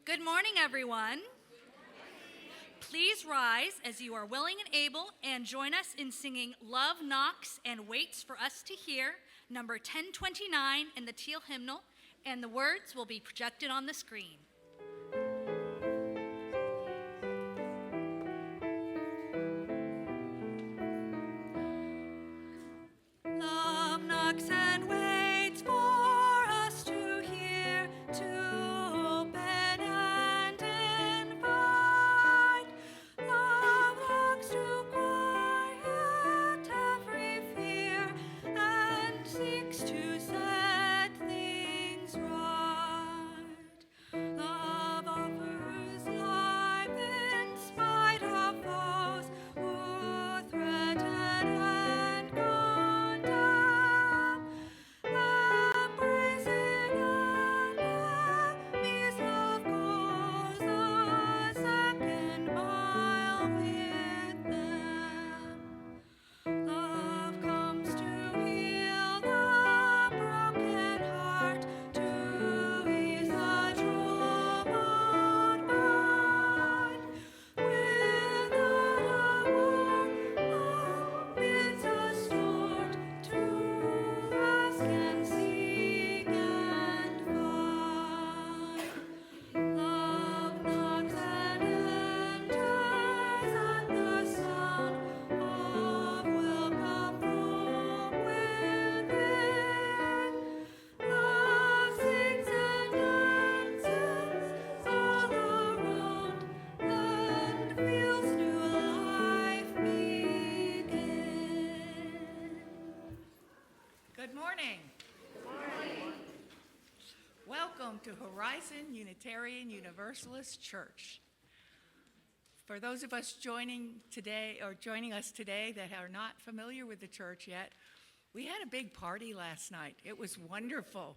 Good morning, everyone. Please rise as you are willing and able and join us in singing Love Knocks and Waits for Us to Hear, number 1029 in the teal hymnal, and the words will be projected on the screen. Love knocks and waits for us to hear, to open and invite. Love longs to quiet every fear and seeks to set things right. Love offers life in spite of those who threaten and condemn. Embracing enemies, love goes a second mile with them. Love comes to heal the broken heart, to ease the troubled mind. Without a word, love bids us start to ask and seek and find. Love knocks and enters at the sound of welcome from within. Love sings and dances all around and feels new life begin. Good morning. Welcome to Horizon Unitarian Universalist Church. For those of us joining us today that are not familiar with the church yet, we had a big party last night. It was wonderful.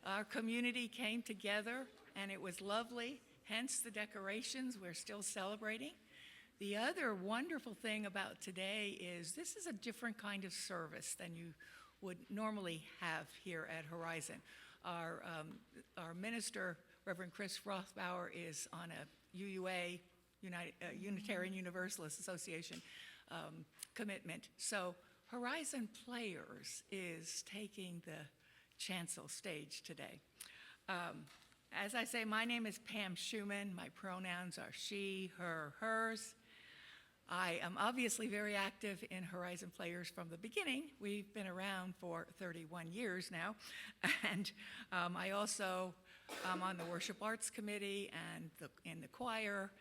Our community came together and it was lovely, hence the decorations we're still celebrating. The other wonderful thing about today is this is a different kind of service than you would normally have here at Horizon. Our minister, Reverend Chris Rothbauer, is on a UUA, Unitarian Universalist Association commitment. So Horizon Players is taking the chancel stage today. As I say, my name is Pam Schumann. My pronouns are she, her, hers. I am obviously very active in Horizon Players from the beginning. We've been around for 31 years now. And I also am on the Worship Arts Committee and in the choir.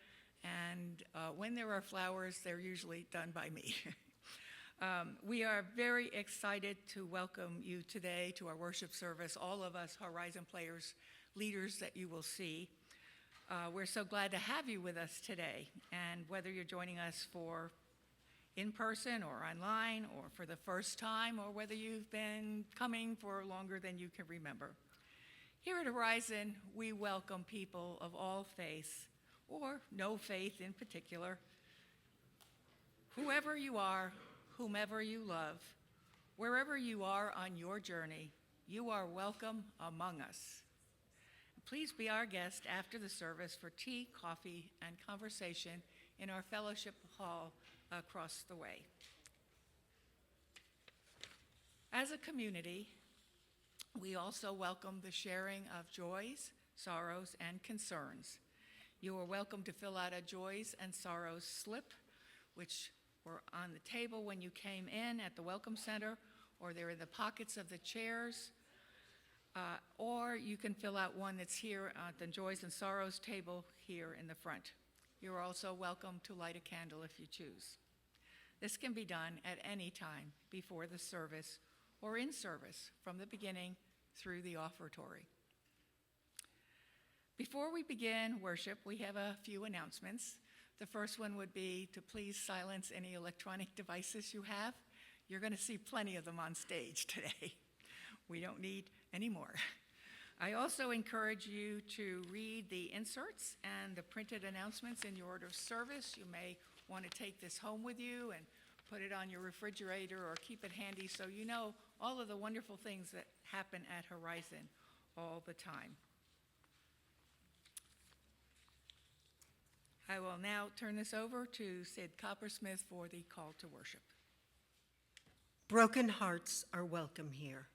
And when there are flowers, they're usually done by me. We are very excited to welcome you today to our worship service, all of us Horizon Players leaders that you will see. We're so glad to have you with us today, and whether you're joining us for in person or online or for the first time, or whether you've been coming for longer than you can remember. Here at Horizon, we welcome people of all faiths, or no faith in particular. Whoever you are, whomever you love, wherever you are on your journey, you are welcome among us. Please be our guest after the service for tea, coffee, and conversation in our fellowship hall across the way. As a community, we also welcome the sharing of joys, sorrows, and concerns. You are welcome to fill out a joys and sorrows slip, which were on the table when you came in at the Welcome Center, or they're in the pockets of the chairs. Or you can fill out one that's here at the Joys and Sorrows table here in the front. You're also welcome to light a candle if you choose. This can be done at any time before the service or in service from the beginning through the offertory. Before we begin worship, we have a few announcements. The first one would be to please silence any electronic devices you have. You're going to see plenty of them on stage today. We don't need any more. I also encourage you to read the inserts and the printed announcements in your order of service. You may want to take this home with you and put it on your refrigerator or keep it handy so you know all of the wonderful things that happen at Horizon all the time. I will now turn this over to Sid Coppersmith for the call to worship. Broken hearts are welcome here.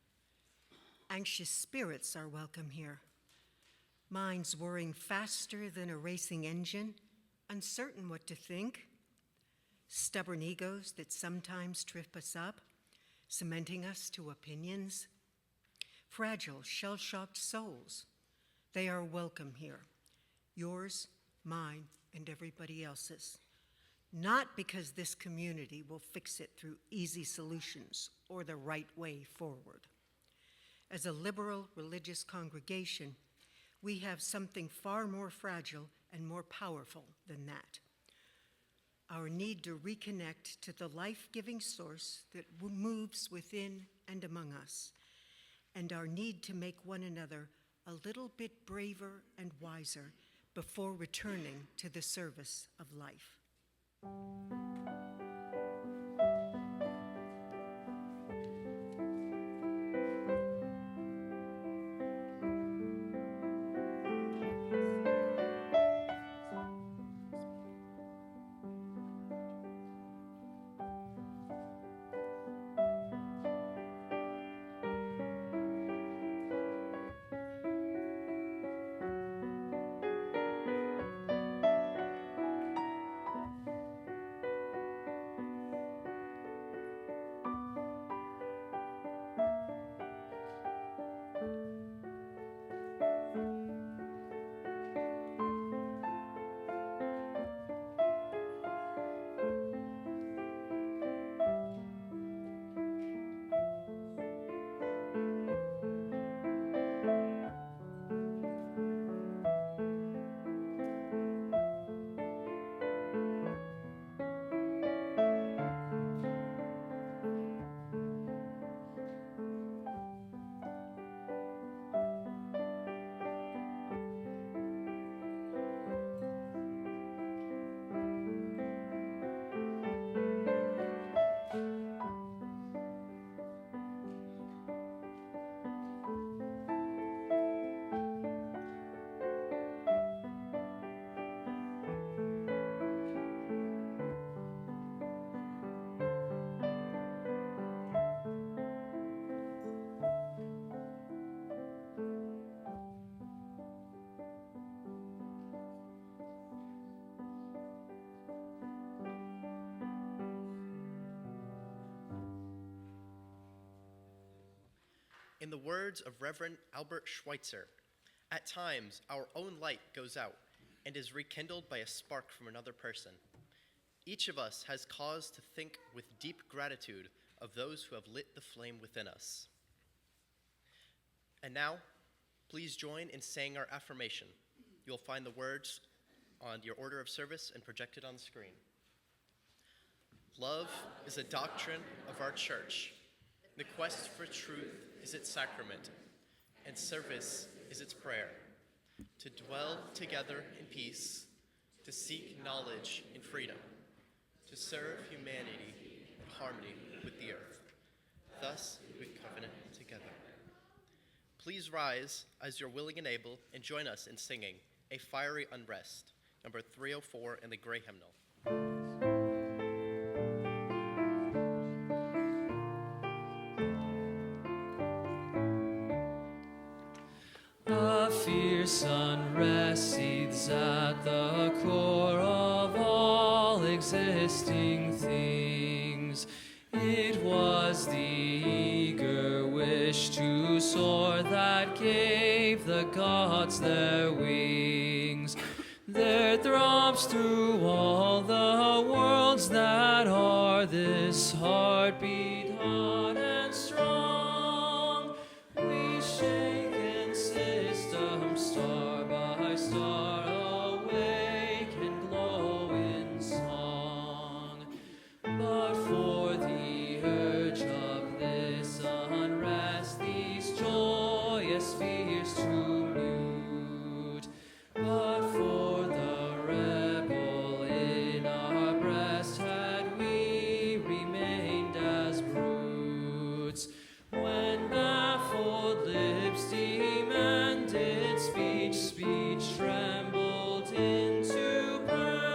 Anxious spirits are welcome here. Minds whirring faster than a racing engine, uncertain what to think. Stubborn egos that sometimes trip us up, cementing us to opinions. Fragile, shell-shocked souls, they are welcome here. Yours, mine, and everybody else's. Not because this community will fix it through easy solutions or the right way forward. As a liberal religious congregation, we have something far more fragile and more powerful than that. Our need to reconnect to the life-giving source that moves within and among us, and our need to make one another a little bit braver and wiser before returning to the service of life. In the words of Reverend Albert Schweitzer, at times our own light goes out and is rekindled by a spark from another person. Each of us has cause to think with deep gratitude of those who have lit the flame within us. And now, please join in saying our affirmation. You'll find the words on your order of service and projected on the screen. Love is a doctrine of our church. The quest for truth is its sacrament, and service is its prayer. To dwell together in peace, to seek knowledge in freedom, to serve humanity in harmony with the earth. Thus we covenant together. Please rise as you're willing and able and join us in singing A Fiery Unrest, number 304 in the Gray Hymnal. A fierce unrest seethes at the core of all existing things. It was the eager wish to soar that gave the gods their wings. There throbs through all the worlds that are this heartbeat hot and strong. We shake and system star by star awake and glow in song. But for the urge of this unrest, these joyous fears to mute. But for the rebel in our breast, had we remained as brutes, when baffled lips demanded speech, speech trembled into prayer.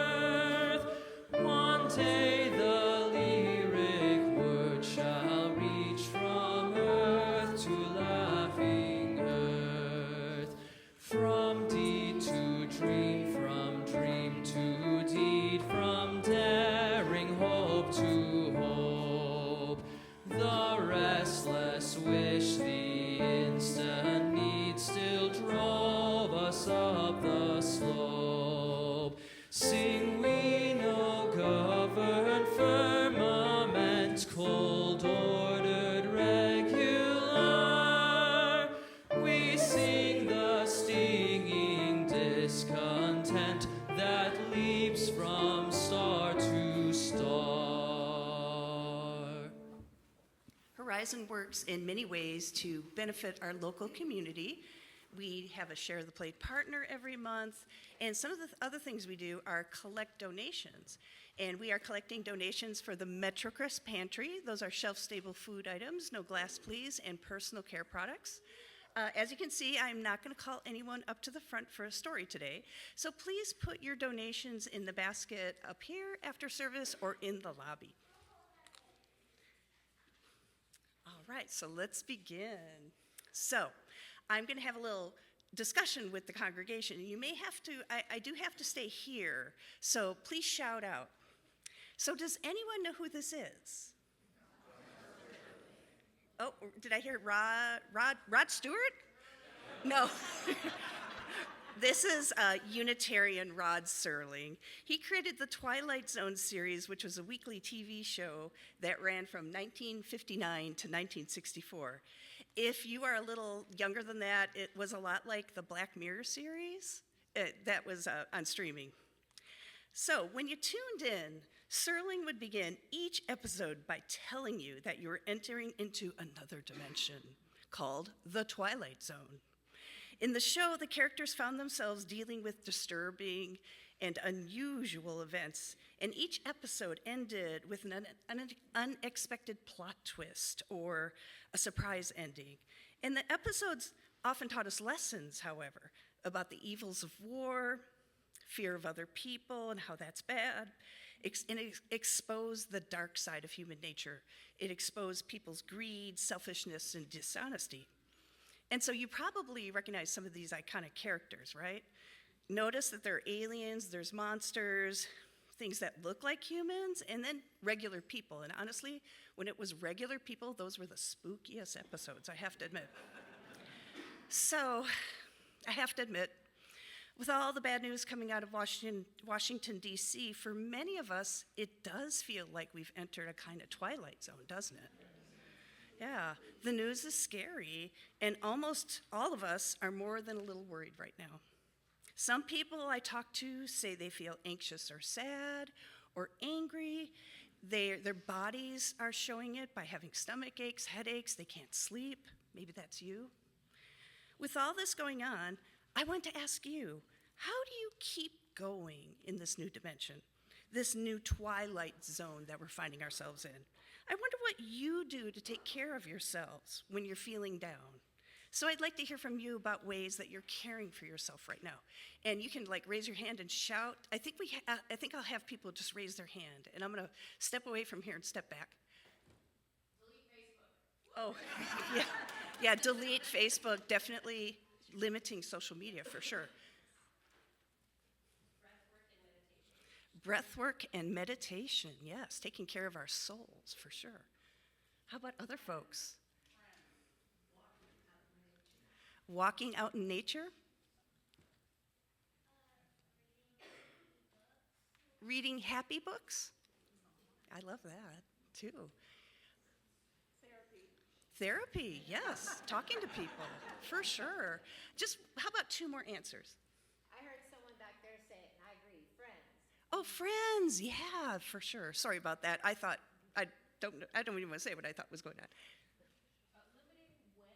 fundraising works in many ways to benefit our local community. We have a Share the Plate partner every month, and some of the other things we do are collect donations. And we are collecting donations for the MetroCrest Pantry. Those are shelf-stable food items, no glass please, and personal care products. As you can see, I'm not going to call anyone up to the front for a story today, so please put your donations in the basket up here after service or in the lobby. All right, so let's begin. So, I'm going to have a little discussion with the congregation. You may have to, I do have to stay here, so please shout out. So does anyone know who this is? Oh, did I hear Rod Stewart? No. This is Unitarian Rod Serling. He created the Twilight Zone series, which was a weekly TV show that ran from 1959 to 1964. If you are a little younger than that, it was a lot like the Black Mirror series that was on streaming. So when you tuned in, Serling would begin each episode by telling you that you were entering into another dimension called the Twilight Zone. In the show, the characters found themselves dealing with disturbing and unusual events, and each episode ended with an unexpected plot twist or a surprise ending. And the episodes often taught us lessons, however, about the evils of war, fear of other people and how that's bad, and it exposed the dark side of human nature. It exposed people's greed, selfishness, and dishonesty. And so you probably recognize some of these iconic characters, right? Notice that there are aliens, there's monsters, things that look like humans, and then regular people. And honestly, when it was regular people, those were the spookiest episodes, I have to admit. So, I have to admit, with all the bad news coming out of Washington, D.C., for many of us, it does feel like we've entered a kind of twilight zone, doesn't it? Yeah, the news is scary, and almost all of us are more than a little worried right now. Some people I talk to say they feel anxious or sad or angry. Their bodies are showing it by having stomach aches, headaches, they can't sleep. Maybe that's you. With all this going on, I want to ask you, how do you keep going in this new dimension, this new twilight zone that we're finding ourselves in? I wonder what you do to take care of yourselves when you're feeling down. So I'd like to hear from you about ways that you're caring for yourself right now. And you can raise your hand and shout. I think I'll have people just raise their hand, and I'm going to step away from here and step back. Delete Facebook. Oh, yeah, delete Facebook, definitely. Limiting social media, for sure. Breathwork and meditation, yes. Taking care of our souls, for sure. How about other folks? Walking out in nature? Reading happy books? I love that, too. Therapy, yes. Talking to people, for sure. Just, how about two more answers? I heard someone back there say it, and I agree, friends. Oh, friends, yeah, for sure. Sorry about that. I don't even want to say what I thought was going on. Limiting when I consume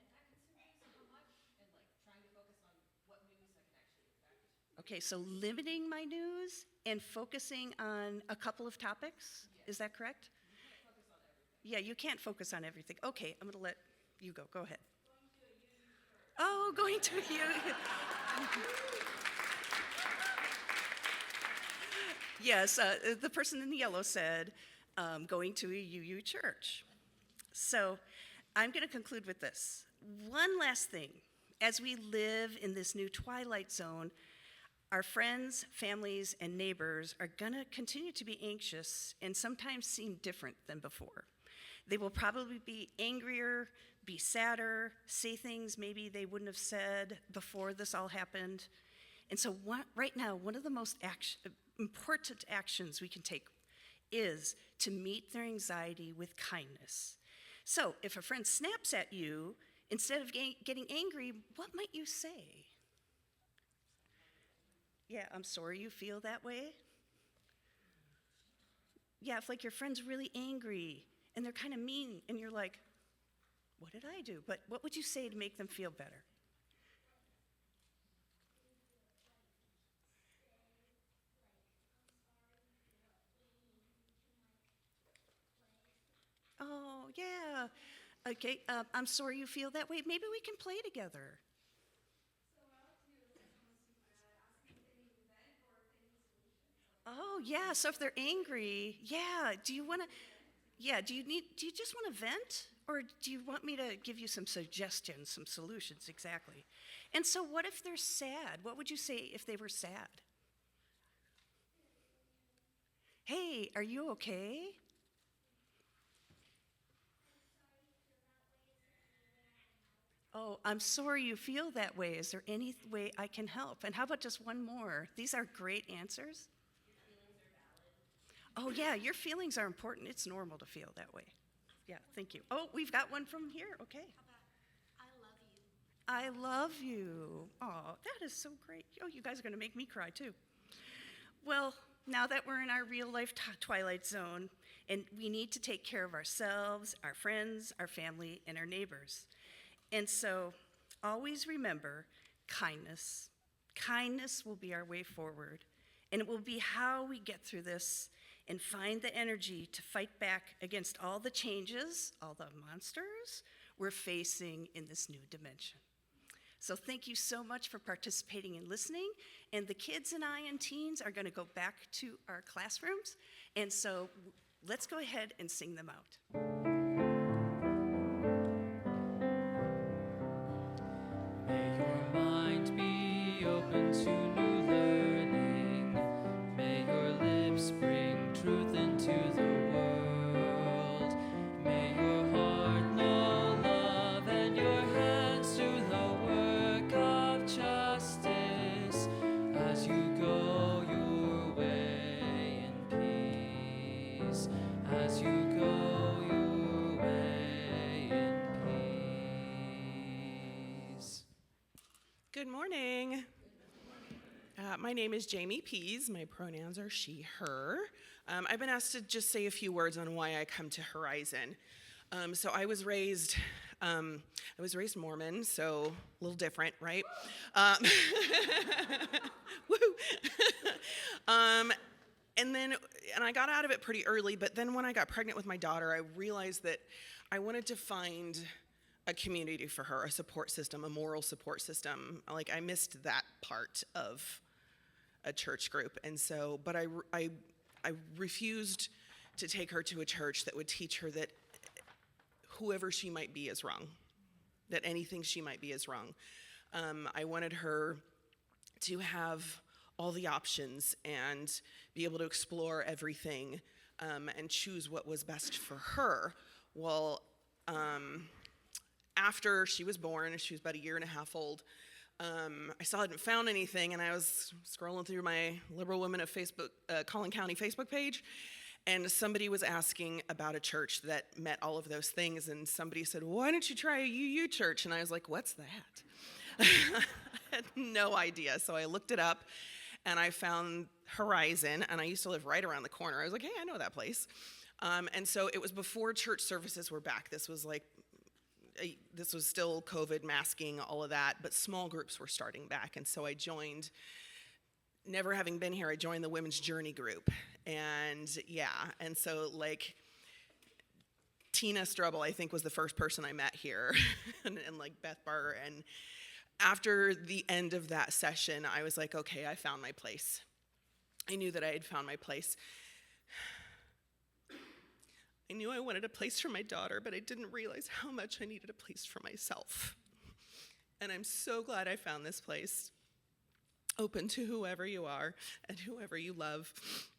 news and how much, and trying to focus on what news I can actually affect. Okay, so limiting my news and focusing on a couple of topics, is that correct? Yeah, you can't focus on everything. Okay, I'm going to let you go. Go ahead. Going to a UU. Yes, the person in the yellow said, going to a UU church. So I'm going to conclude with this. One last thing. As we live in this new twilight zone, our friends, families, and neighbors are going to continue to be anxious and sometimes seem different than before. They will probably be angrier, be sadder, say things maybe they wouldn't have said before this all happened. And so right now, one of the most important actions we can take is to meet their anxiety with kindness. So if a friend snaps at you, instead of getting angry, what might you say? Yeah, I'm sorry you feel that way. Yeah, if your friend's really angry, and they're kind of mean, and you're like, what did I do? But what would you say to make them feel better? Oh, yeah. Okay, I'm sorry you feel that way. Maybe we can play together. Oh, yeah, so if they're angry, yeah, do you just want to vent? Or do you want me to give you some suggestions, some solutions, exactly? And so what if they're sad? What would you say if they were sad? Hey, are you okay? Oh, I'm sorry you feel that way. Is there any way I can help? And how about just one more? These are great answers. Oh, yeah, your feelings are important. It's normal to feel that way. Yeah, thank you. Oh, we've got one from here. Okay. How about, I love you? I love you. Oh, that is so great. Oh, you guys are going to make me cry too. Well, now that we're in our real life twilight zone, and we need to take care of ourselves, our friends, our family, and our neighbors. And so always remember kindness. Kindness will be our way forward, and it will be how we get through this and find the energy to fight back against all the changes, all the monsters we're facing in this new dimension. So thank you so much for participating and listening. And the kids and I and teens are going to go back to our classrooms. And so let's go ahead and sing them out. May your mind be open to new learning. May your lips bring truth into the world. May your heart know love and your hands do the work of justice as you go your way in peace. As you go your way in peace. Good morning. My name is Jami Pease. My pronouns are she, her. I've been asked to just say a few words on why I come to Horizon. So I was raised Mormon, so a little different, right? Woo! And I got out of it pretty early, but then when I got pregnant with my daughter, I realized that I wanted to find a community for her, a support system, a moral support system. Like, I missed that part of a church group. And so, but I refused to take her to a church that would teach her that whoever she might be is wrong, that anything she might be is wrong. I wanted her to have all the options and be able to explore everything and choose what was best for her. Well, after she was born, she was about a year and a half old, I still hadn't found anything, and I was scrolling through my Liberal Women of Facebook, Collin County Facebook page, and somebody was asking about a church that met all of those things, and somebody said, why don't you try a UU church? And I was like, what's that? I had no idea, so I looked it up, and I found Horizon, and I used to live right around the corner. I was like, hey, I know that place. And so it was before church services were back. This was still COVID, masking, all of that, but small groups were starting back, and so I joined. Never having been here, I joined the Women's Journey group, and so like Tina Strubble, I think, was the first person I met here, and like Beth Barger, and after the end of that session, I was like, okay, I found my place. I knew that I had found my place. I knew I wanted a place for my daughter, but I didn't realize how much I needed a place for myself. And I'm so glad I found this place, open to whoever you are and whoever you love.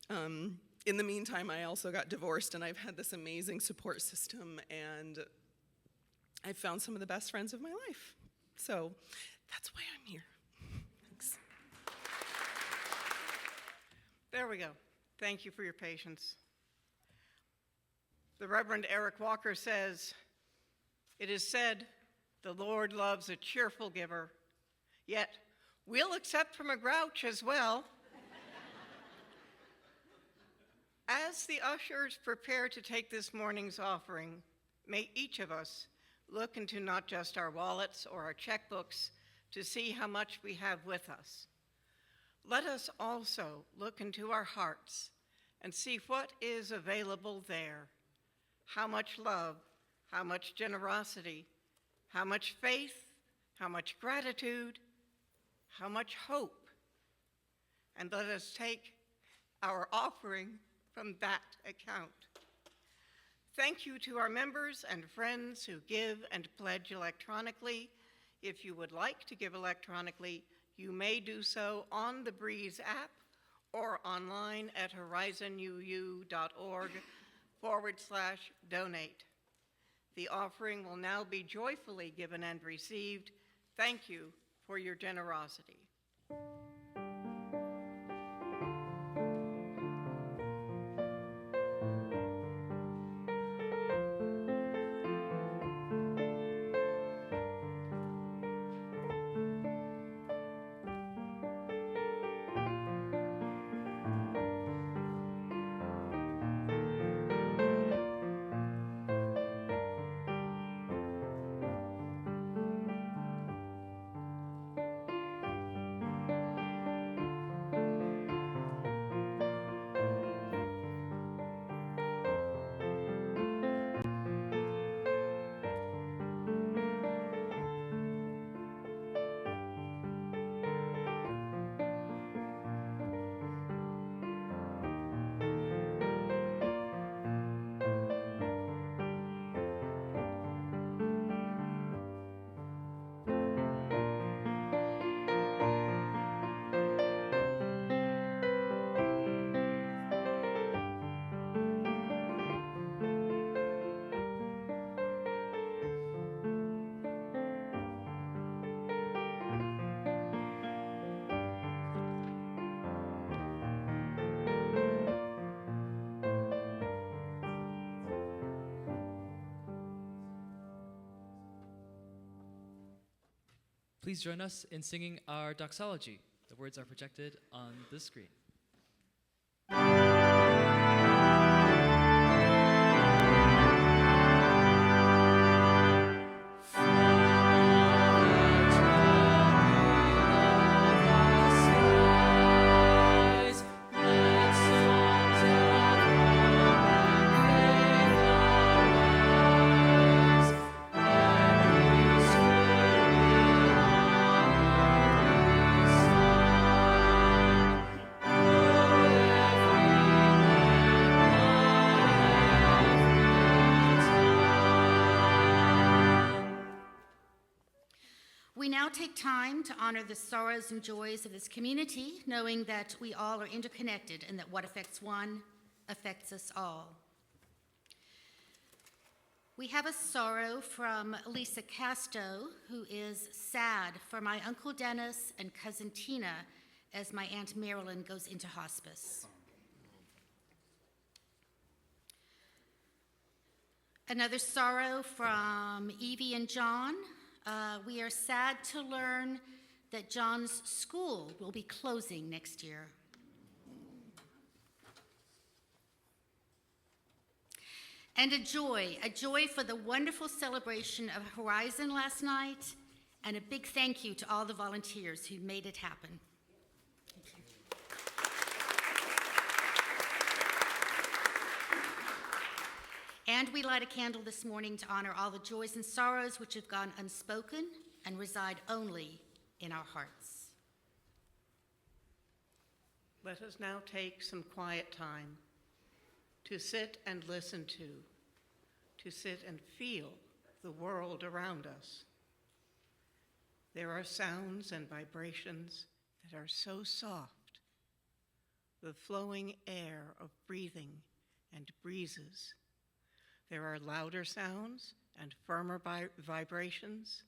In the meantime, I also got divorced, and I've had this amazing support system, and I've found some of the best friends of my life. So that's why I'm here. Thanks. There we go. Thank you for your patience. The Reverend Eric Walker says, "It is said, the Lord loves a cheerful giver, yet we'll accept from a grouch as well." As the ushers prepare to take this morning's offering, may each of us look into not just our wallets or our checkbooks to see how much we have with us. Let us also look into our hearts and see what is available there. How much love, how much generosity, how much faith, how much gratitude, how much hope. And let us take our offering from that account. Thank you to our members and friends who give and pledge electronically. If you would like to give electronically, you may do so on the Breeze app or online at horizonuu.org/donate. The offering will now be joyfully given and received. Thank you for your generosity. Please join us in singing our Doxology. The words are projected on the screen. We now take time to honor the sorrows and joys of this community, knowing that we all are interconnected and that what affects one affects us all. We have a sorrow from Lisa Casto, who is sad for my Uncle Dennis and Cousin Tina as my Aunt Marilyn goes into hospice. Another sorrow from Evie and John. We are sad to learn that John's school will be closing next year. And a joy for the wonderful celebration of Horizon last night, and a big thank you to all the volunteers who made it happen. Thank you. And we light a candle this morning to honor all the joys and sorrows which have gone unspoken and reside only in our hearts. Let us now take some quiet time to sit and listen to sit and feel the world around us. There are sounds and vibrations that are so soft, the flowing air of breathing and breezes. There are louder sounds and firmer vibrations,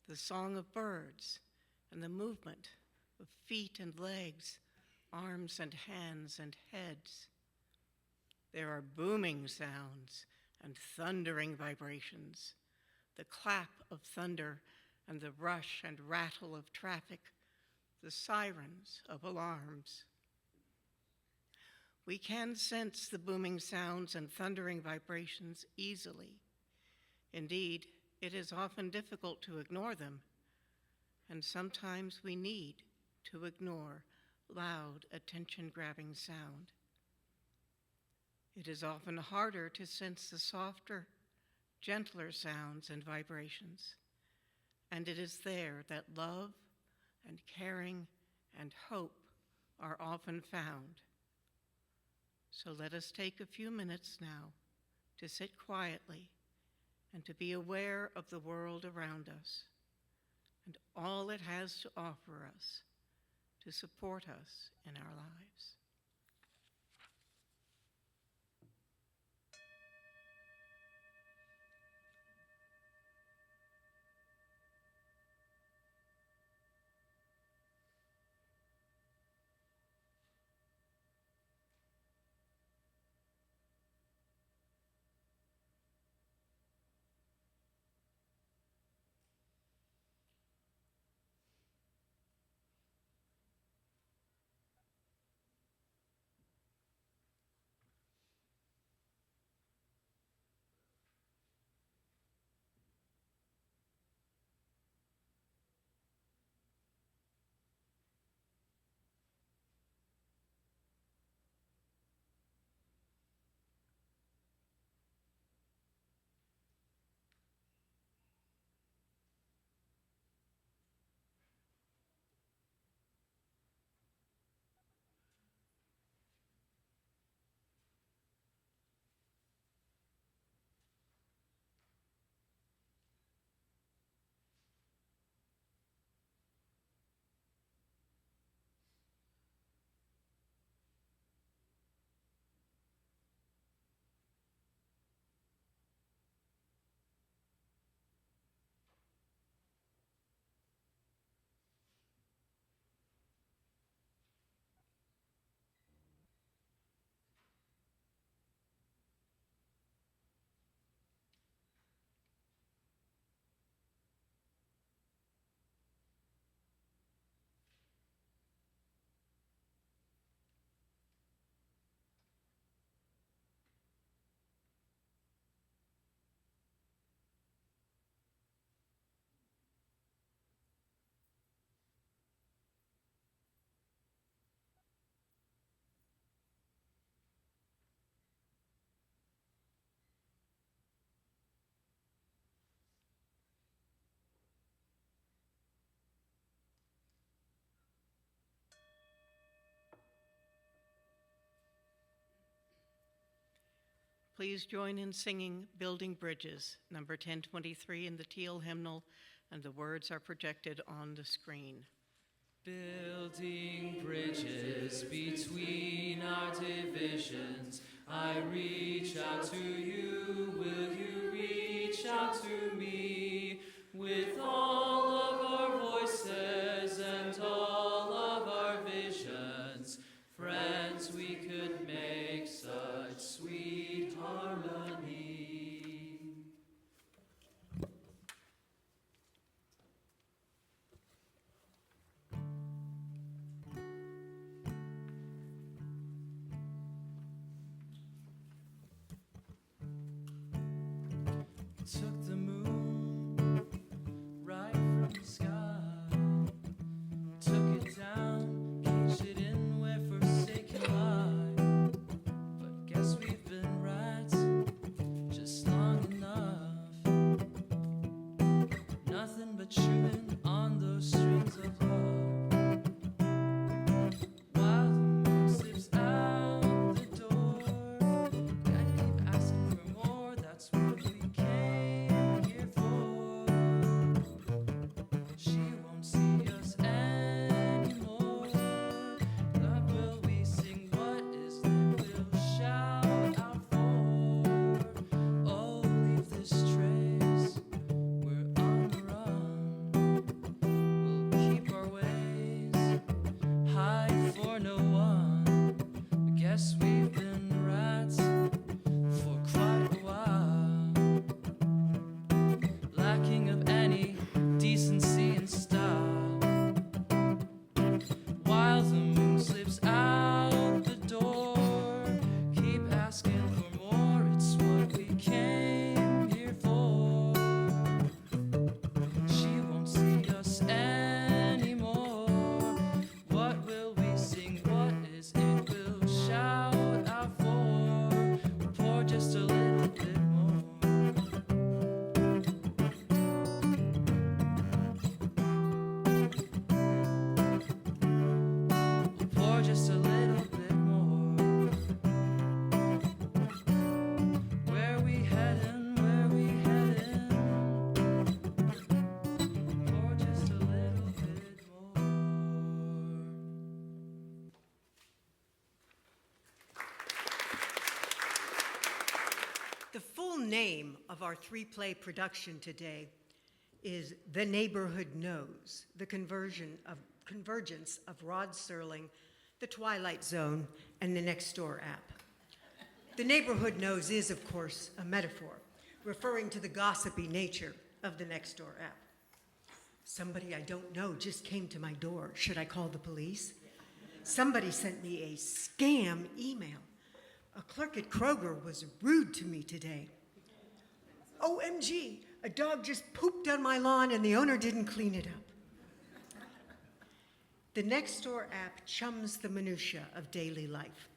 the song of birds and the movement of feet and legs, arms and hands and heads. There are booming sounds and thundering vibrations, the clap of thunder and the rush and rattle of traffic, the sirens of alarms. We can sense the booming sounds and thundering vibrations easily. Indeed, it is often difficult to ignore them, and sometimes we need to ignore loud, attention-grabbing sound. It is often harder to sense the softer, gentler sounds and vibrations, and it is there that love and caring and hope are often found. So let us take a few minutes now to sit quietly and to be aware of the world around us and all it has to offer us to support us in our lives. Please join in singing Building Bridges, number 1023 in the teal hymnal, and the words are projected on the screen. Building bridges between our divisions, I reach out to you, will you reach out to me? With all of our voices and all of our visions, friends, we could make such sweet harmony. Took the moon right from the sky, took it down, caged it in where forsaken lie. But guess we've been right just long enough. Nothing but chewing on those strings of love. While the moon slips out the door, gotta keep asking for more. That's what we came here name of our three-play production today is The Neighborhood Knows, the convergence of Rod Serling, The Twilight Zone, and the Nextdoor app. The Neighborhood Knows is, of course, a metaphor, referring to the gossipy nature of the Nextdoor app. Somebody I don't know just came to my door. Should I call the police? Somebody sent me a scam email. A clerk at Kroger was rude to me today. OMG, a dog just pooped on my lawn and the owner didn't clean it up. The Nextdoor app chums the minutiae of daily life.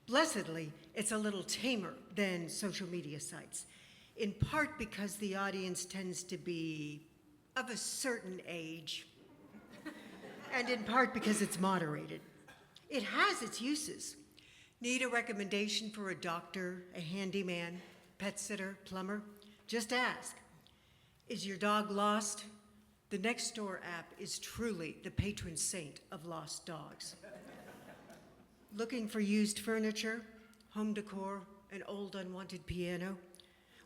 Blessedly, it's a little tamer than social media sites, in part because the audience tends to be of a certain age, and in part because it's moderated. It has its uses. Need a recommendation for a doctor, a handyman, pet sitter, plumber? Just ask. Is your dog lost? The Nextdoor app is truly the patron saint of lost dogs. Looking for used furniture, home decor, an old unwanted piano?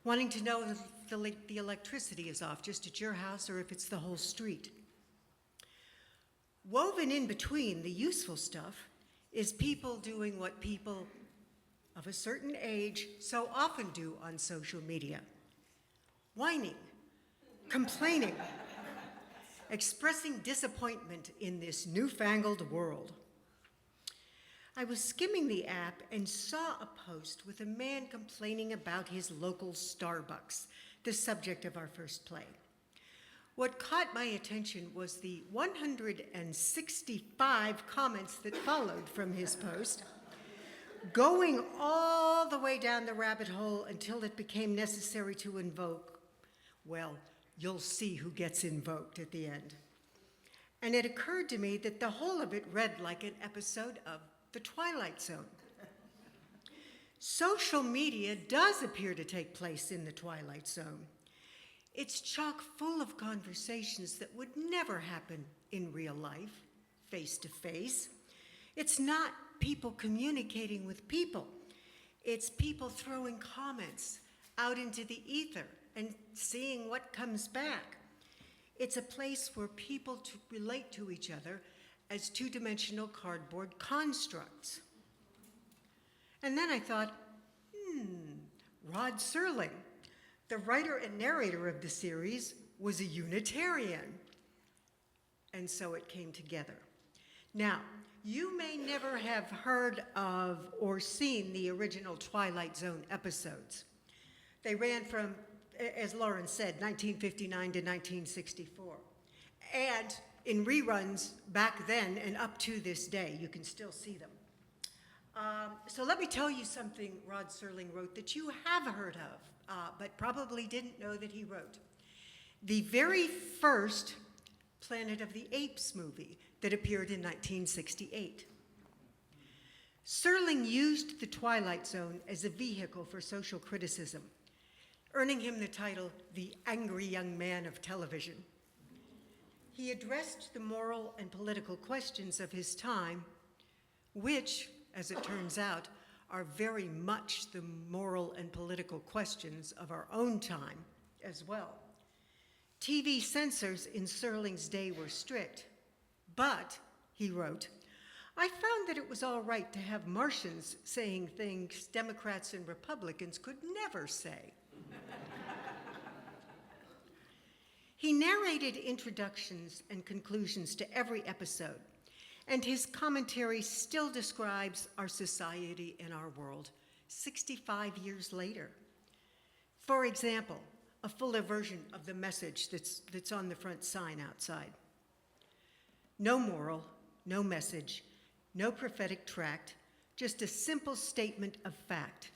Wanting to know if the electricity is off just at your house or if it's the whole street? Woven in between the useful stuff is people doing what people of a certain age so often do on social media. Whining, complaining, expressing disappointment in this newfangled world. I was skimming the app and saw a post with a man complaining about his local Starbucks, the subject of our first play. What caught my attention was the 165 comments that followed from his post, going all the way down the rabbit hole until it became necessary to invoke, well, you'll see who gets invoked at the end. And it occurred to me that the whole of it read like an episode of The Twilight Zone. Social media does appear to take place in the Twilight Zone. It's chock full of conversations that would never happen in real life, face to face. It's not people communicating with people. It's people throwing comments out into the ether and seeing what comes back. It's a place where people relate to each other as two-dimensional cardboard constructs. And then I thought, Rod Serling, the writer and narrator of the series, was a Unitarian. And so it came together. Now, you may never have heard of or seen the original Twilight Zone episodes. They ran from, as Lauren said, 1959 to 1964. And in reruns back then and up to this day, you can still see them. So let me tell you something Rod Serling wrote that you have heard of, but probably didn't know that he wrote. The very first Planet of the Apes movie that appeared in 1968. Serling used the Twilight Zone as a vehicle for social criticism, earning him the title, the angry young man of television. He addressed the moral and political questions of his time, which, as it turns out, are very much the moral and political questions of our own time as well. TV censors in Serling's day were strict, but, he wrote, I found that it was all right to have Martians saying things Democrats and Republicans could never say. He narrated introductions and conclusions to every episode, and his commentary still describes our society and our world 65 years later. For example, a fuller version of the message that's on the front sign outside. No moral, no message, no prophetic tract, just a simple statement of fact.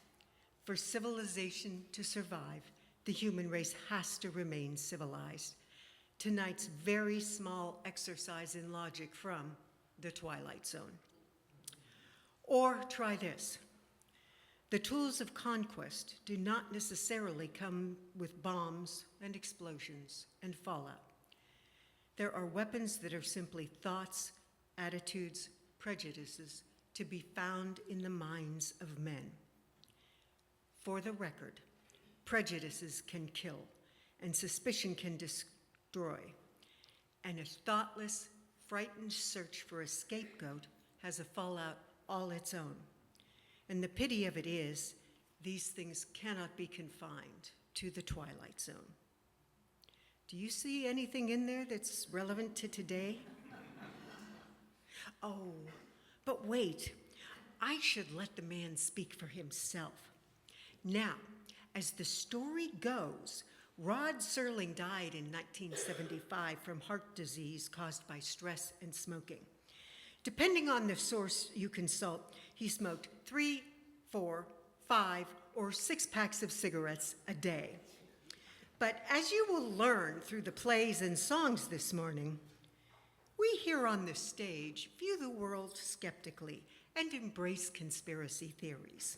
For civilization to survive, the human race has to remain civilized. Tonight's very small exercise in logic from The Twilight Zone. Or try this. The tools of conquest do not necessarily come with bombs and explosions and fallout. There are weapons that are simply thoughts, attitudes, prejudices to be found in the minds of men. For the record, Prejudices can kill, and suspicion can destroy. And a thoughtless, frightened search for a scapegoat has a fallout all its own. And the pity of it is, these things cannot be confined to the Twilight Zone. Do you see anything in there that's relevant to today? Oh, but wait, I should let the man speak for himself. Now, as the story goes, Rod Serling died in 1975 from heart disease caused by stress and smoking. Depending on the source you consult, he smoked 3, 4, 5, or 6 packs of cigarettes a day. But as you will learn through the plays and songs this morning, we here on the stage view the world skeptically and embrace conspiracy theories.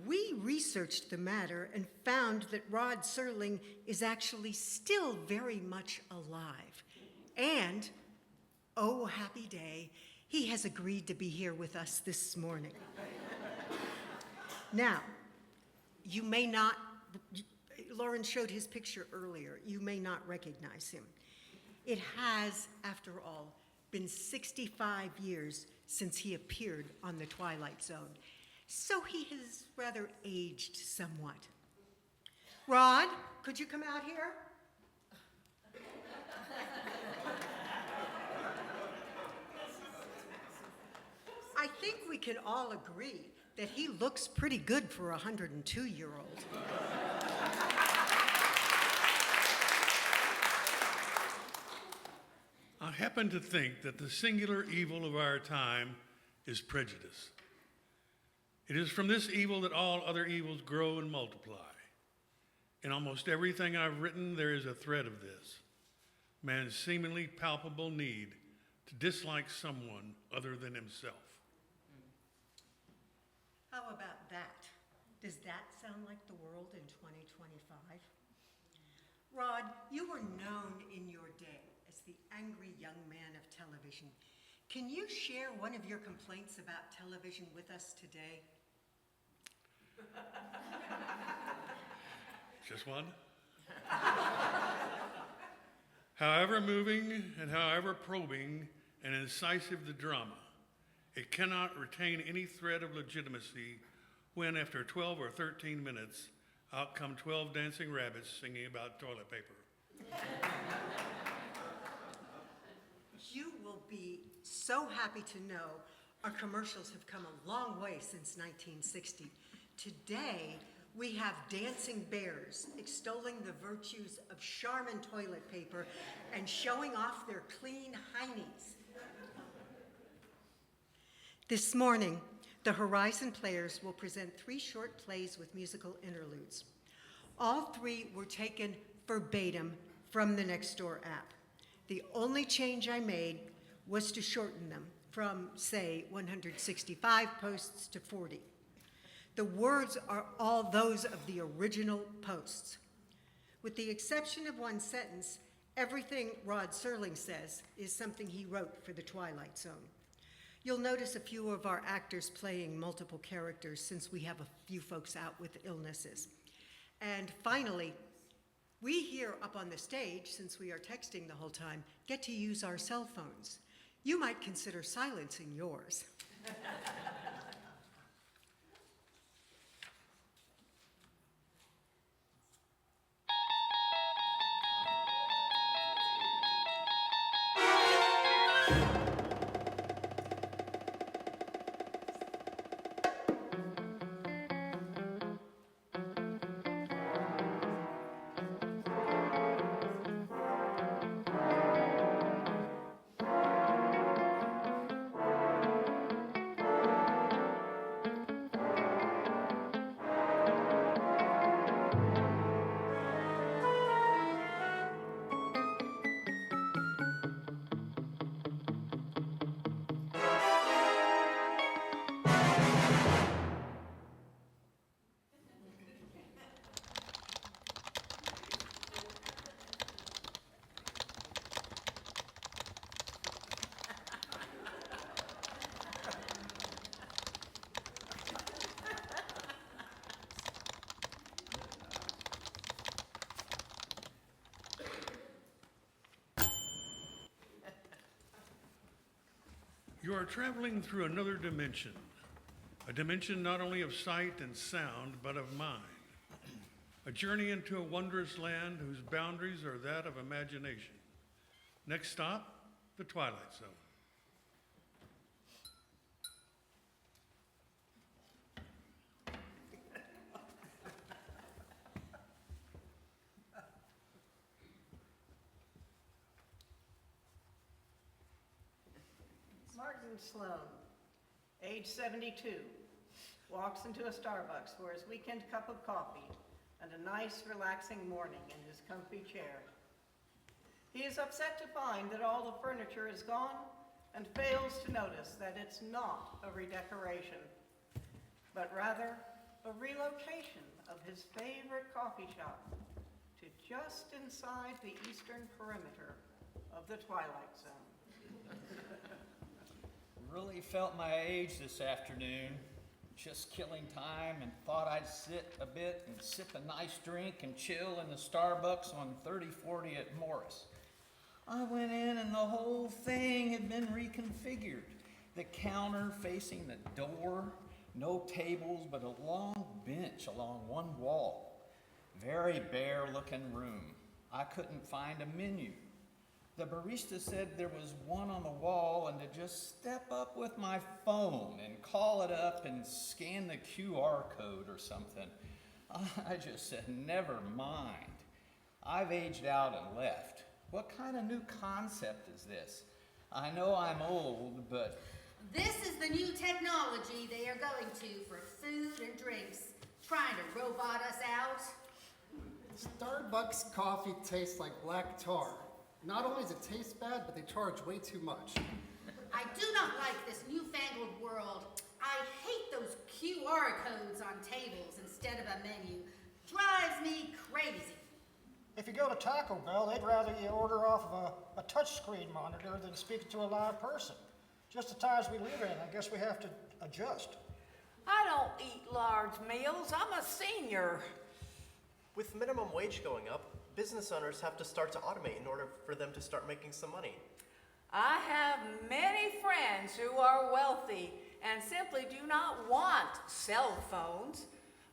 We researched the matter and found that Rod Serling is actually still very much alive. And, oh happy day, he has agreed to be here with us this morning. Now, you may not, Lauren showed his picture earlier, you may not recognize him. It has, after all, been 65 years since he appeared on The Twilight Zone, so he has rather aged somewhat. Rod, could you come out here? I think we can all agree that he looks pretty good for a 102-year-old. I happen to think that the singular evil of our time is prejudice. It is from this evil that all other evils grow and multiply. In almost everything I've written, there is a thread of this. Man's seemingly palpable need to dislike someone other than himself. How about that? Does that sound like the world in 2025? Rod, you were known in your day as the angry young man of television. Can you share one of your complaints about television with us today? Just one? However moving and however probing and incisive the drama, it cannot retain any thread of legitimacy when, after 12 or 13 minutes, out come 12 dancing rabbits singing about toilet paper. You will be so happy to know our commercials have come a long way since 1960. Today, we have dancing bears extolling the virtues of Charmin toilet paper and showing off their clean heinies. This morning, the Horizon Players will present 3 short plays with musical interludes. All 3 were taken verbatim from the Nextdoor app. The only change I made was to shorten them from, say, 165 posts to 40. The words are all those of the original posts. With the exception of one sentence, everything Rod Serling says is something he wrote for The Twilight Zone. You'll notice a few of our actors playing multiple characters since we have a few folks out with illnesses. And finally, we here up on the stage, since we are texting the whole time, get to use our cell phones. You might consider silencing yours. You are traveling through another dimension, a dimension not only of sight and sound, but of mind. A journey into a wondrous land whose boundaries are that of imagination. Next stop, the Twilight Zone. Martin Sloan, age 72, walks into a Starbucks for his weekend cup of coffee and a nice, relaxing morning in his comfy chair. He is upset to find that all the furniture is gone and fails to notice that it's not a redecoration, but rather a relocation of his favorite coffee shop to just inside the eastern perimeter of the Twilight Zone. Really felt my age this afternoon, just killing time, and thought I'd sit a bit and sip a nice drink and chill in the Starbucks on 3040 at Morris. I went in and the whole thing had been reconfigured. The counter facing the door, no tables but a long bench along one wall. Very bare looking room. I couldn't find a menu. The barista said there was one on the wall and to just step up with my phone and call it up and scan the QR code or something. I just said, never mind. I've aged out and left. What kind of new concept is this? I know I'm old, but... This is the new technology they are going to for food and drinks, trying to robot us out. Starbucks coffee tastes like black tar. Not only does it taste bad, but they charge way too much. I do not like this newfangled world. I hate those QR codes on tables instead of a menu. Drives me crazy. If you go to Taco Bell, they'd rather you order off of a touchscreen monitor than speak to a live person. Just the times we live in, I guess we have to adjust. I don't eat large meals. I'm a senior. With minimum wage going up, business owners have to start to automate in order for them to start making some money. I have many friends who are wealthy and simply do not want cell phones.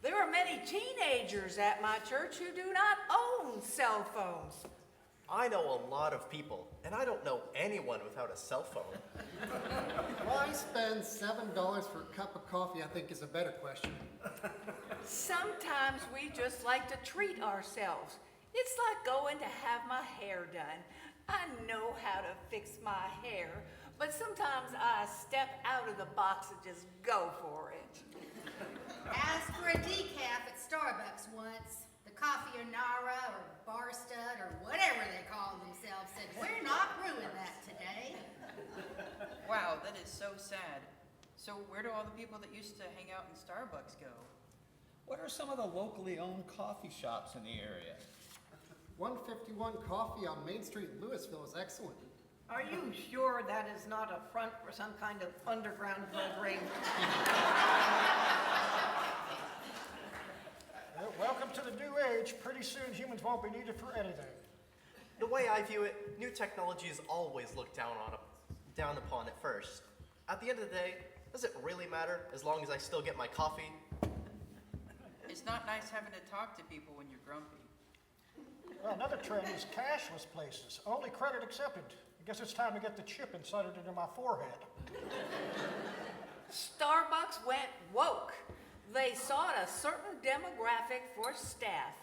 There are many teenagers at my church who do not own cell phones. I know a lot of people, and I don't know anyone without a cell phone. Why spend $7 for a cup of coffee, I think, is a better question. Sometimes we just like to treat ourselves. It's like going to have my hair done. I know how to fix my hair, but sometimes I step out of the box and just go for it. Asked for a decaf at Starbucks once. The Coffee-Nara or Bar Stud or whatever they call themselves said, we're not brewing that today. Wow, that is so sad. So where do all the people that used to hang out in Starbucks go? What are some of the locally owned coffee shops in the area? 151 Coffee on Main Street, Louisville is excellent. Are you sure that is not a front for some kind of underground program? Well, welcome to the new age. Pretty soon humans won't be needed for anything. The way I view it, new technology is always looked down upon at first. At the end of the day, does it really matter as long as I still get my coffee? It's not nice having to talk to people when you're grumpy. Well, another trend is cashless places. Only credit accepted. I guess it's time to get the chip inserted into my forehead. Starbucks went woke. They sought a certain demographic for staff.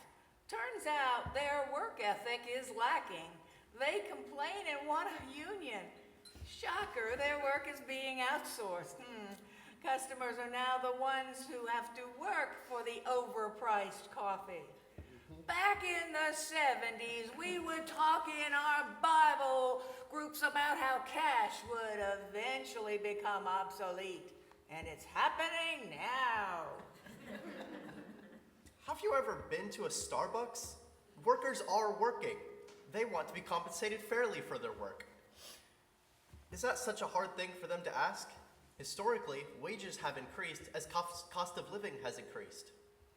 Turns out their work ethic is lacking. They complain and want a union. Shocker, their work is being outsourced. Customers are now the ones who have to work for the overpriced coffee. Back in the 70s, we would talk in our Bible groups about how cash would eventually become obsolete. And it's happening now. Have you ever been to a Starbucks? Workers are working. They want to be compensated fairly for their work. Is that such a hard thing for them to ask? Historically, wages have increased as cost of living has increased.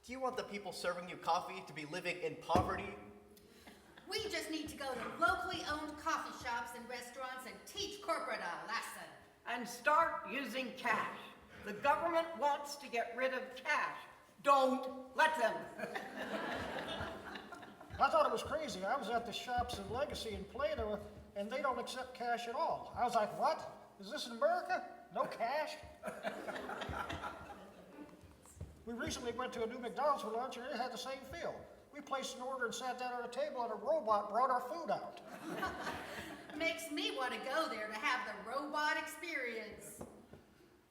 Do you want the people serving you coffee to be living in poverty? We just need to go to locally owned coffee shops and restaurants and teach corporate a lesson. I and start using cash. The government wants to get rid of cash. Don't let them. I thought it was crazy. I was at the shops in Legacy and Plano, and they don't accept cash at all. I was like, what? Is this in America? No cash? We recently went to a new McDonald's for lunch, and it had the same feel. We placed an order and sat down at a table, and a robot brought our food out. Makes me want to go there to have the robot experience.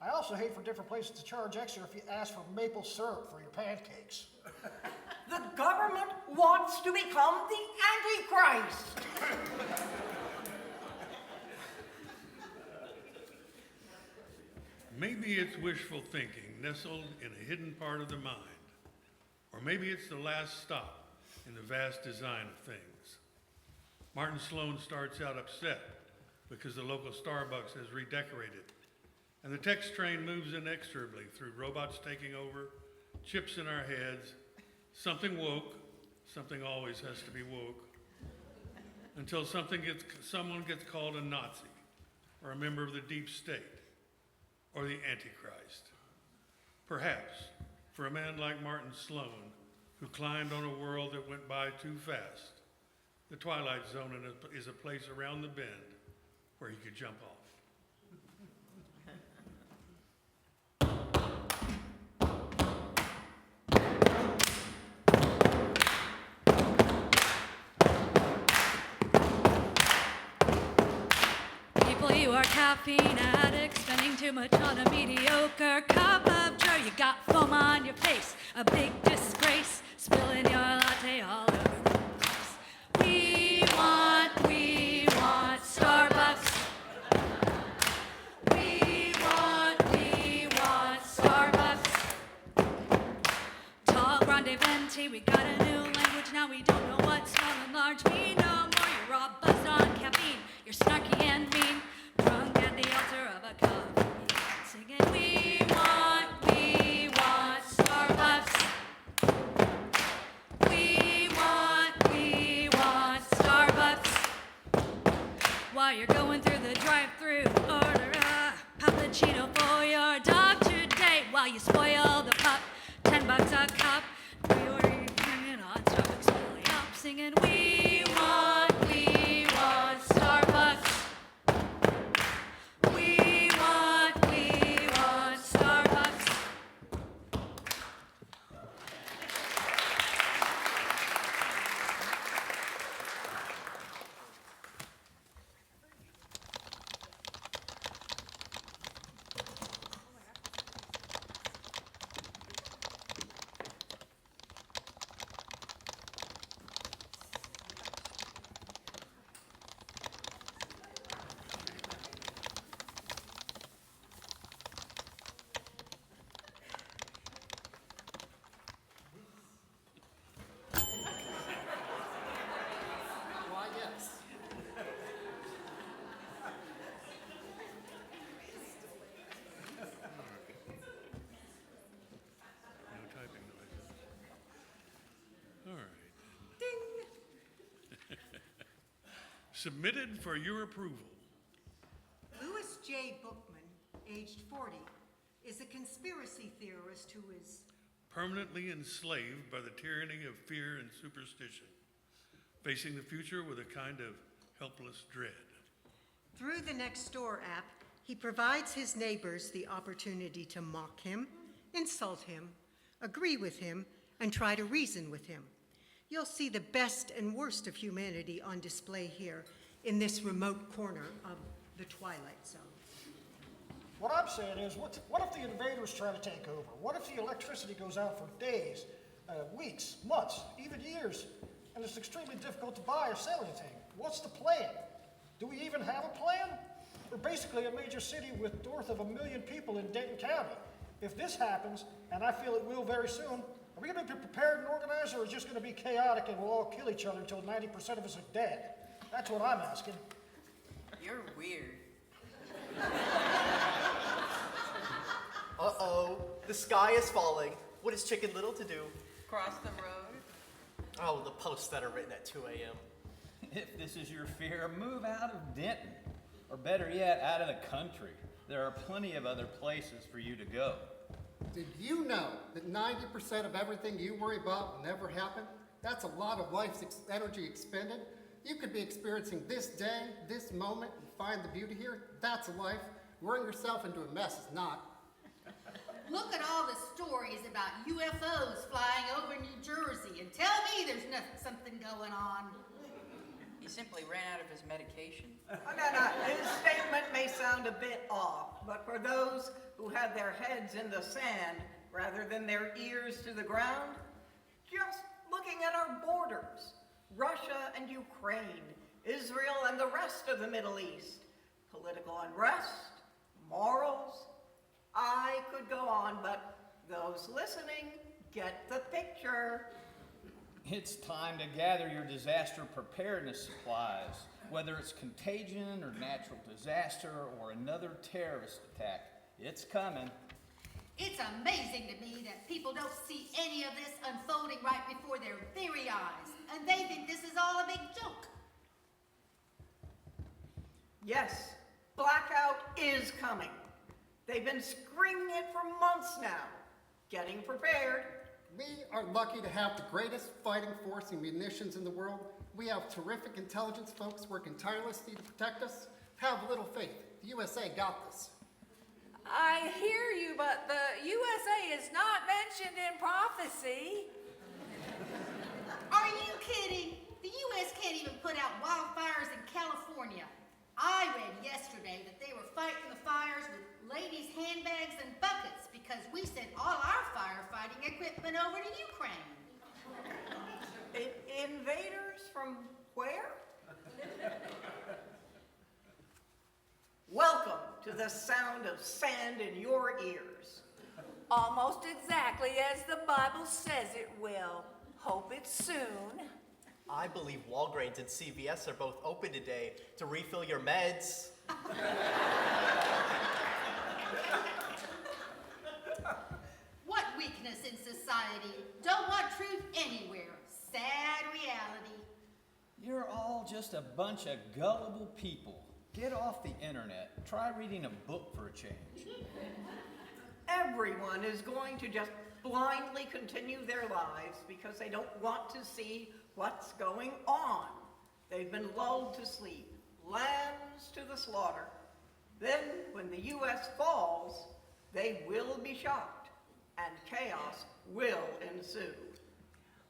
I also hate for different places to charge extra if you ask for maple syrup for your pancakes. The government wants to become the Antichrist. Maybe it's wishful thinking nestled in a hidden part of the mind. Or maybe it's the last stop in the vast design of things. Martin Sloan starts out upset because the local Starbucks has redecorated, and the text train moves inexorably through robots taking over, chips in our heads, something woke, something always has to be woke, until someone gets called a Nazi, or a member of the deep state, or the Antichrist. Perhaps, for a man like Martin Sloan, who climbed on a world that went by too fast, the Twilight Zone is a place around the bend where he could jump off. People, you are caffeine addicts, spending too much on a mediocre cup of joe. You got foam on your face, a big disgrace, spilling your latte all over the place. We want Starbucks. We want Starbucks. Tall, grande, venti, we got a new language now. We don't know what small and large mean no more. You're all buzzed on caffeine, you're snarky and mean, drunk at the altar of a coffee, singing we want Starbucks. We want Starbucks. While you're going through the drive-thru, order a cappuccino for your dog today. While you spoil the pup, $10 a cup. We were hanging on Starbucks belly up, singing we want Starbucks. We want Starbucks. Why, yes. No typing noises. All right. Ding! Submitted for your approval. Louis J. Bookman, aged 40, is a conspiracy theorist who is Permanently enslaved by the tyranny of fear and superstition, facing the future with a kind of helpless dread. Through the Nextdoor app, he provides his neighbors the opportunity to mock him, insult him, agree with him, and try to reason with him. You'll see the best and worst of humanity on display here in this remote corner of the Twilight Zone. What I'm saying is, what if the invaders try to take over? What if the electricity goes out for days, weeks, months, even years, and it's extremely difficult to buy or sell anything? What's the plan? Do we even have a plan? We're basically a major city with north of 1 million people in Denton County. If this happens, and I feel it will very soon, are we going to be prepared and organized, or is it just going to be chaotic and we'll all kill each other until 90% of us are dead? That's what I'm asking. You're weird. Uh-oh, the sky is falling. What is Chicken Little to do? Cross the road. Oh, the posts that are written at 2 a.m. If this is your fear, move out of Denton. or better yet, out of the country. There are plenty of other places for you to go. Did you know that 90% of everything you worry about will never happen? That's a lot of life's energy expended. You could be experiencing this day, this moment, and find the beauty here. That's a life. Worrying yourself into a mess is not. Look at all the stories about UFOs flying over New Jersey and tell me there's something going on. He simply ran out of his medication. No. His statement may sound a bit off, but for those who have their heads in the sand rather than their ears to the ground, just looking at our borders, Russia and Ukraine, Israel and the rest of the Middle East, political unrest, morals, I could go on, but those listening get the picture. It's time to gather your disaster preparedness supplies, whether it's contagion or natural disaster or another terrorist attack. It's coming. It's amazing to me that people don't see any of this unfolding right before their very eyes, and they think this is all a big joke. Yes, blackout is coming. They've been screaming it for months now. Getting prepared. We are lucky to have the greatest fighting force in munitions in the world. We have terrific intelligence folks working tirelessly to protect us. Have a little faith. The USA got this. I hear you, but the USA is not mentioned in prophecy. Are you kidding? The U.S. can't even put out wildfires in California. I read yesterday that they were fighting the fires with ladies' handbags and buckets because we sent all our firefighting equipment over to Ukraine. Invaders from where? Welcome to the sound of sand in your ears. Almost exactly as the Bible says it will. Hope it's soon. I believe Walgreens and CVS are both open today to refill your meds. What weakness in society? Don't want truth anywhere. Sad reality. You're all just a bunch of gullible people. Get off the internet. Try reading a book for a change. Everyone is going to just blindly continue their lives because they don't want to see what's going on. They've been lulled to sleep, lambs to the slaughter. Then, when the U.S. falls, they will be shocked, and chaos will ensue.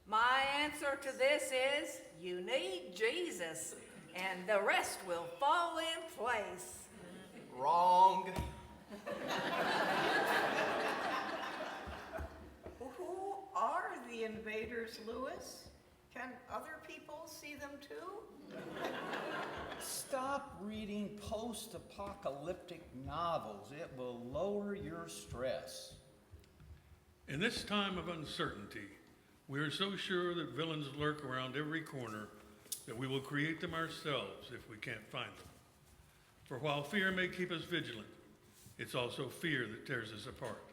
My answer to this is, you need Jesus, and the rest will fall in place. Wrong. Who are the invaders, Lewis? Can other people see them too? Stop reading post-apocalyptic novels. It will lower your stress. In this time of uncertainty, we are so sure that villains lurk around every corner that we will create them ourselves if we can't find them. For while fear may keep us vigilant, it's also fear that tears us apart.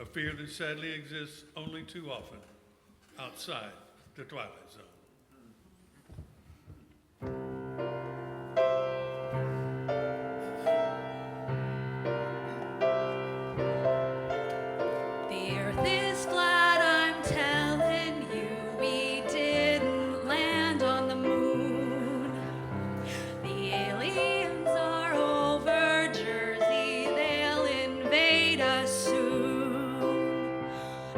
A fear that sadly exists only too often outside the Twilight Zone. The earth is flat, I'm telling you. We didn't land on the moon. The aliens are over Jersey. They'll invade us soon.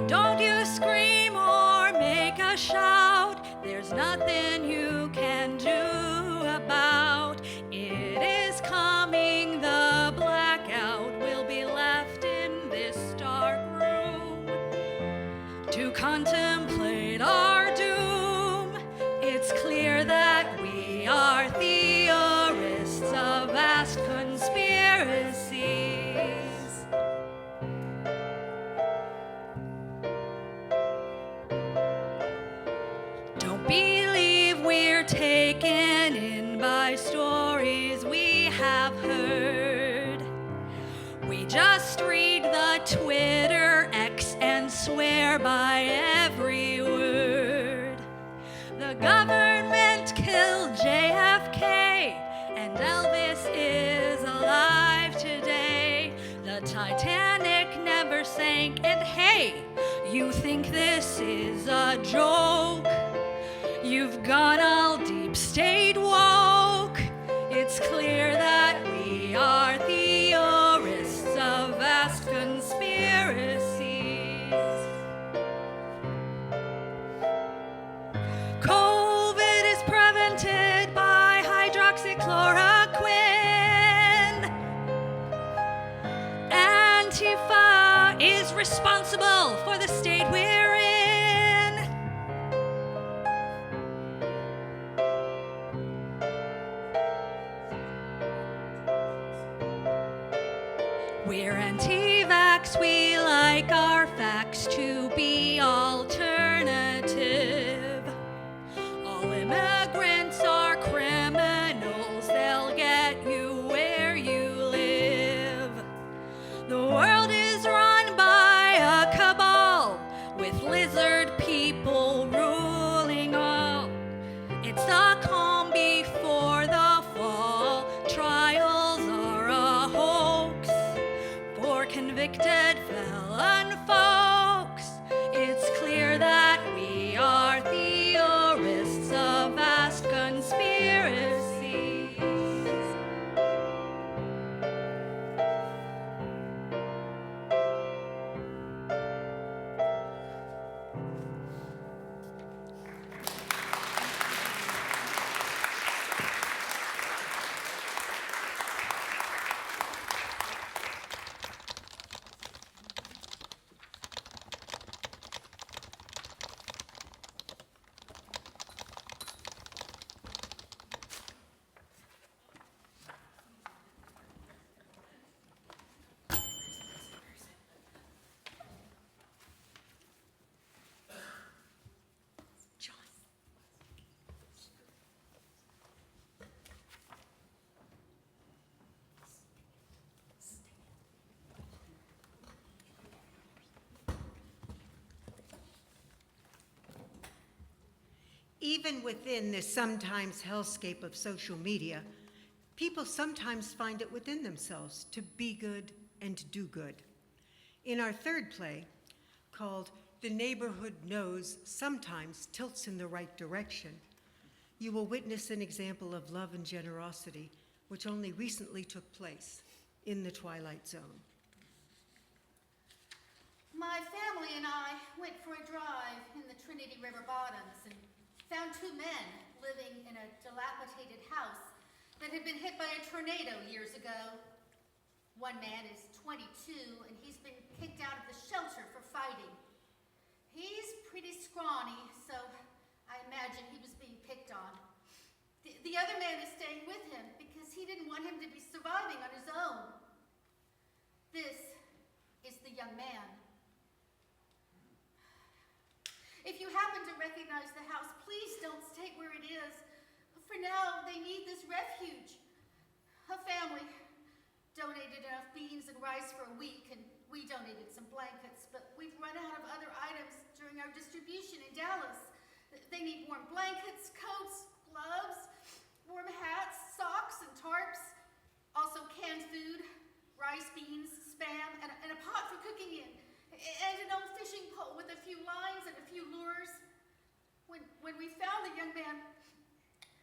Don't you scream or make a shout. There's nothing you can do about it. Is coming, the blackout will be left in this dark room to contemplate our doom. It's clear that we are theorists of vast conspiracies. Don't believe we're taken in by stories we have heard. We just read the Twitter X and swear by every word. The government killed JFK and Elvis is Titanic never sank. And hey, you think this is a joke? You've gone all deep state woke. It's clear that we are theorists of vast conspiracies. COVID is prevented by hydroxychloroquine. Antifa is responsible for the state we're in. We're anti-vax, we like our facts to be alternative. All immigrants are criminals, they'll get you where you live. The world is run by a cabal with lizard people ruling all. It's the calm before the fall. Trials are a hoax for convicted felon folks. It's clear that we are theorists of vast conspiracies. Even within this sometimes hellscape of social media, people sometimes find it within themselves to be good and to do good. In our third play, called The Neighborhood Knows Sometimes Tilts in the Right Direction, you will witness an example of love and generosity which only recently took place in the Twilight Zone. My family and I went for a drive in the Trinity River bottoms and found two men living in a dilapidated house that had been hit by a tornado years ago. One man is 22 and he's been kicked out of the shelter for fighting. He's pretty scrawny, so I imagine he was being picked on. The other man is staying with him because he didn't want him to be surviving on his own. This is the young man. If you happen to recognize the house, please don't state where it is. For now, they need this refuge. A family donated enough beans and rice for a week, and we donated some blankets, but we've run out of other items during our distribution in Dallas. They need warm blankets, coats, gloves, warm hats, socks, and tarps. Also canned food, rice, beans, Spam, and a pot for cooking in. And an old fishing pole with a few lines and a few lures. When we found the young man,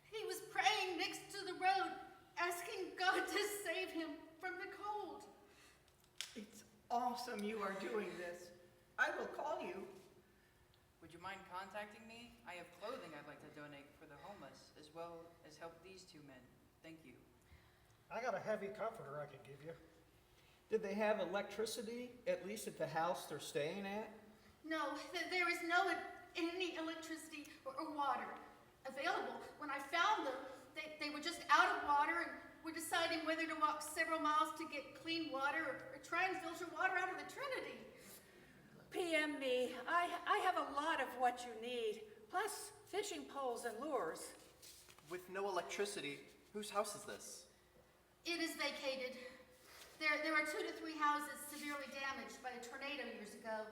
he was praying next to the road, asking God to save him from the cold. It's awesome you are doing this. I will call you. Would you mind contacting me? I have clothing I'd like to donate for the homeless, as well as help these two men. Thank you. I got a heavy comforter I could give you. Did they have electricity, at least at the house they're staying at? No, there is no any electricity or water available. When I found them, they were just out of water and were deciding whether to walk several miles to get clean water or try and filter water out of the Trinity. PM me. I have a lot of what you need, plus fishing poles and lures. With no electricity, whose house is this? It is vacated. There are 2 to 3 houses severely damaged by a tornado years ago.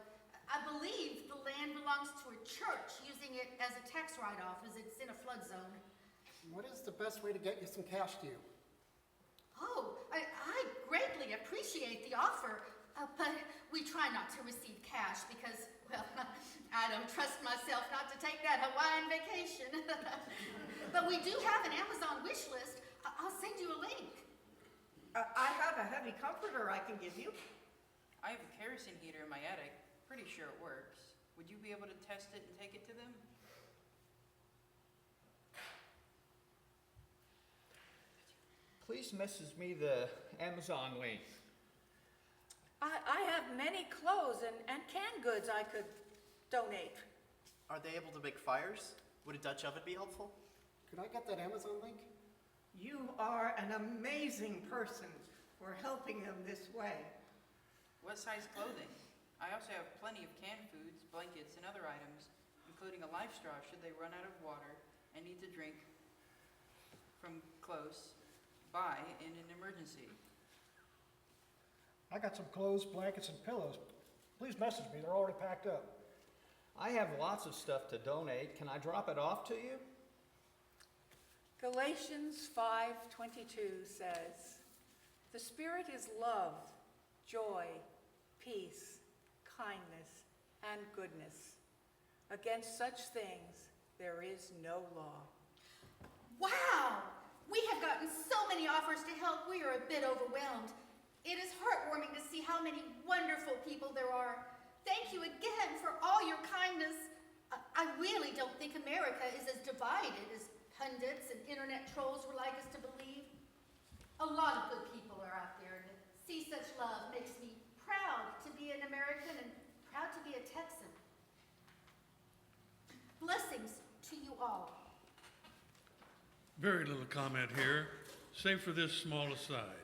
I believe the land belongs to a church using it as a tax write-off as it's in a flood zone. What is the best way to get you some cash to you? Oh, I greatly appreciate the offer. We try not to receive cash because, well, I don't trust myself not to take that Hawaiian vacation. But we do have an Amazon wish list. I'll send you a link. I have a heavy comforter I can give you. I have a kerosene heater in my attic. Pretty sure it works. Would you be able to test it and take it to them? Please message me the Amazon link. I have many clothes and canned goods I could donate. Are they able to make fires? Would a Dutch oven be helpful? Could I get that Amazon link? You are an amazing person for helping them this way. What size clothing? I also have plenty of canned foods, blankets, and other items, including a life straw should they run out of water and need to drink from close by in an emergency. I got some clothes, blankets, and pillows. Please message me. They're already packed up. I have lots of stuff to donate. Can I drop it off to you? Galatians 5:22 says, "The Spirit is love, joy, peace, kindness, and goodness. Against such things there is no law." Wow! We have gotten so many offers to help, we are a bit overwhelmed. It is heartwarming to see how many wonderful people there are. Thank you again for all your kindness. I really don't think America is as divided as pundits and internet trolls would like us to believe. A lot of good people are out there, and to see such love makes me proud to be an American and proud to be a Texan. Blessings to you all. Very little comment here, save for this small aside,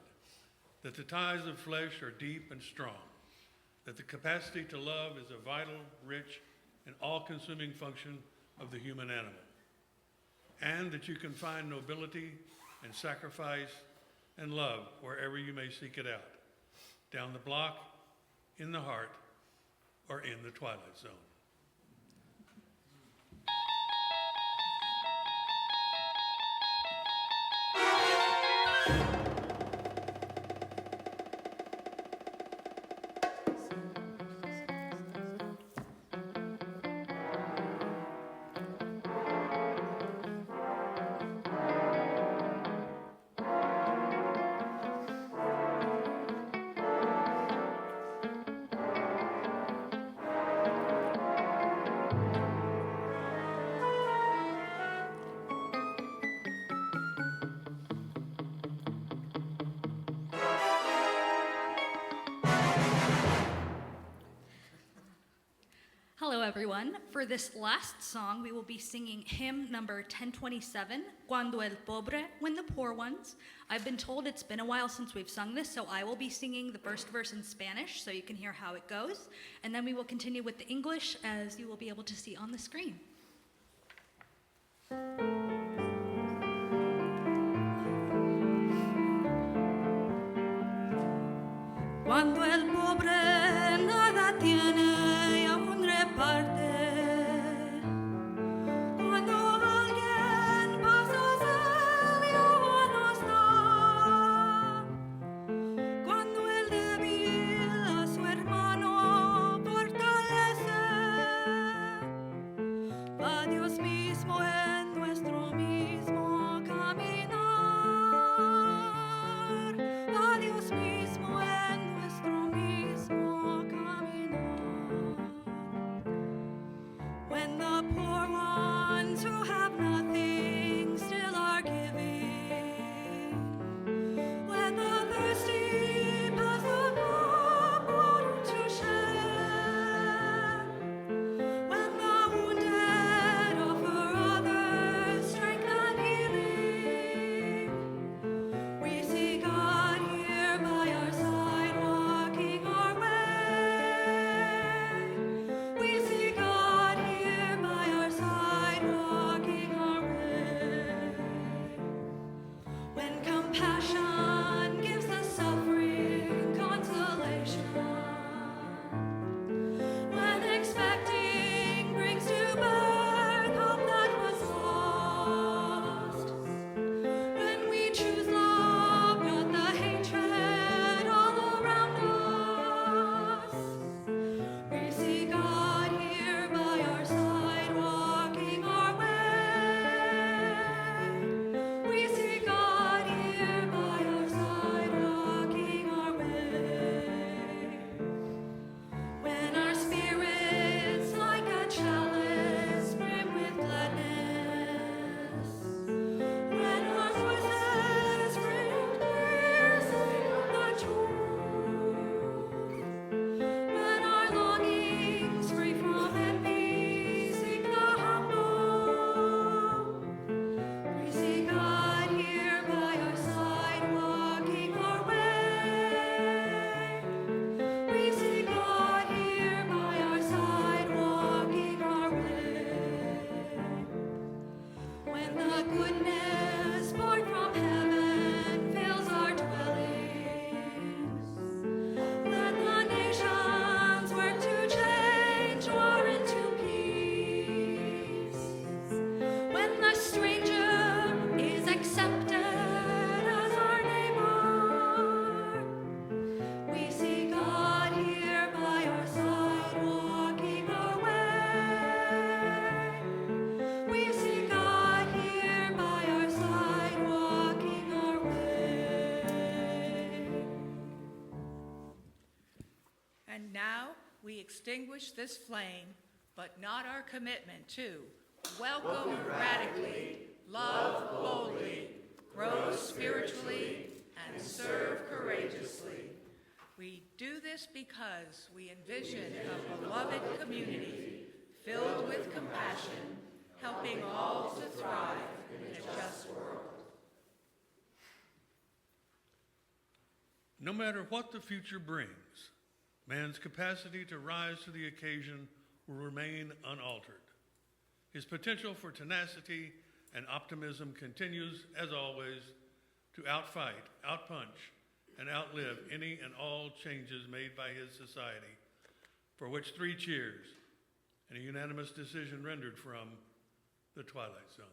that the ties of flesh are deep and strong, that the capacity to love is a vital, rich, and all-consuming function of the human animal, and that you can find nobility and sacrifice and love wherever you may seek it out, down the block, in the heart, or in the twilight zone. Hello, everyone. For this last song, we will be singing hymn number 1027, Cuando el Pobre, When the Poor Ones. I've been told it's been a while since we've sung this, so I will be singing the first verse in Spanish so you can hear how it goes. And then we will continue with the English, as you will be able to see on the screen. Cuando el pobre nada tiene y aún reparte, cuando alguien pasa sal y agua nos da, cuando el débil a su hermano fortalece, va Dios mismo en nuestro mismo caminar, va Dios mismo en nuestro mismo And now we extinguish this flame, but not our commitment to welcome radically, love boldly, grow spiritually, and serve courageously. We do this because we envision a beloved community filled with compassion, helping all to thrive in a just world. No matter what the future brings, man's capacity to rise to the occasion will remain unaltered. His potential for tenacity and optimism continues, as always, to outfight, outpunch, and outlive any and all changes made by his society, for which 3 cheers and a unanimous decision rendered from the Twilight Zone.